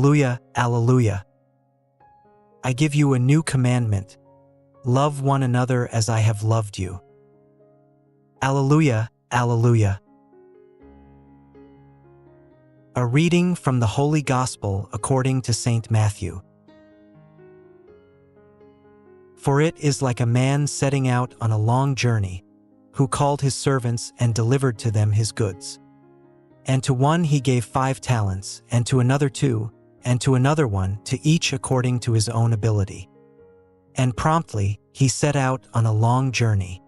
Alleluia, alleluia. I give you a new commandment. Love one another as I have loved you. Alleluia, alleluia. A reading from the Holy Gospel according to Saint Matthew. For it is like a man setting out on a long journey, who called his servants and delivered to them his goods. And to one he gave 5 talents, and to another 2, and to another 1, to each according to his own ability. And promptly he set out on a long journey.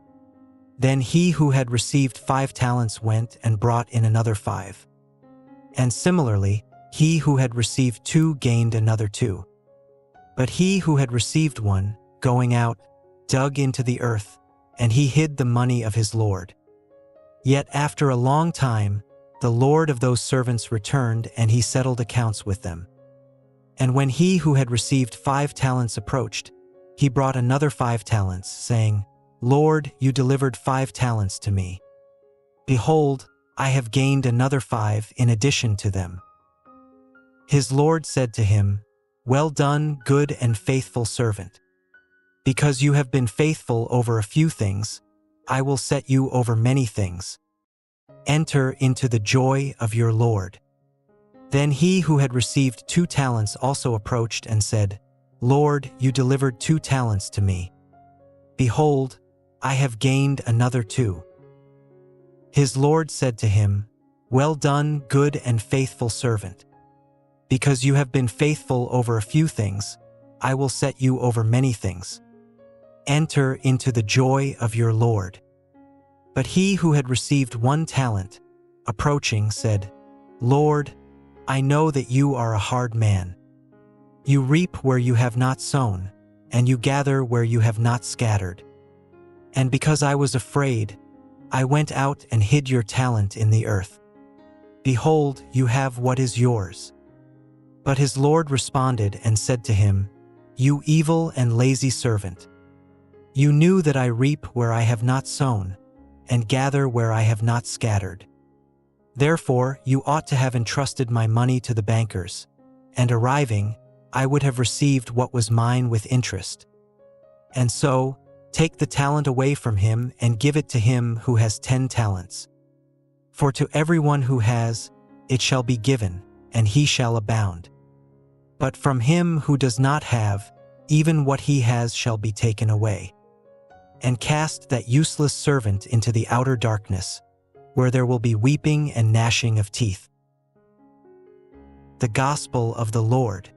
Then he who had received 5 talents went and brought in another 5. And similarly, he who had received 2 gained another 2. But he who had received 1, going out, dug into the earth, and he hid the money of his lord. Yet after a long time, the lord of those servants returned, and he settled accounts with them. And when he who had received 5 talents approached, he brought another 5 talents, saying, Lord, you delivered 5 talents to me. Behold, I have gained another 5 in addition to them. His lord said to him, Well done, good and faithful servant. Because you have been faithful over a few things, I will set you over many things. Enter into the joy of your Lord. Then he who had received 2 talents also approached and said, Lord, you delivered 2 talents to me. Behold, I have gained another 2. His Lord said to him, Well done, good and faithful servant. Because you have been faithful over a few things, I will set you over many things. Enter into the joy of your Lord. But he who had received 1 talent, approaching, said, Lord, I know that you are a hard man. You reap where you have not sown, and you gather where you have not scattered. And because I was afraid, I went out and hid your talent in the earth. Behold, you have what is yours. But his Lord responded and said to him, You evil and lazy servant. You knew that I reap where I have not sown, and gather where I have not scattered. Therefore, you ought to have entrusted my money to the bankers, and arriving, I would have received what was mine with interest. And so, take the talent away from him and give it to him who has 10 talents. For to everyone who has, it shall be given, and he shall abound. But from him who does not have, even what he has shall be taken away. And cast that useless servant into the outer darkness, where there will be weeping and gnashing of teeth. The Gospel of the Lord.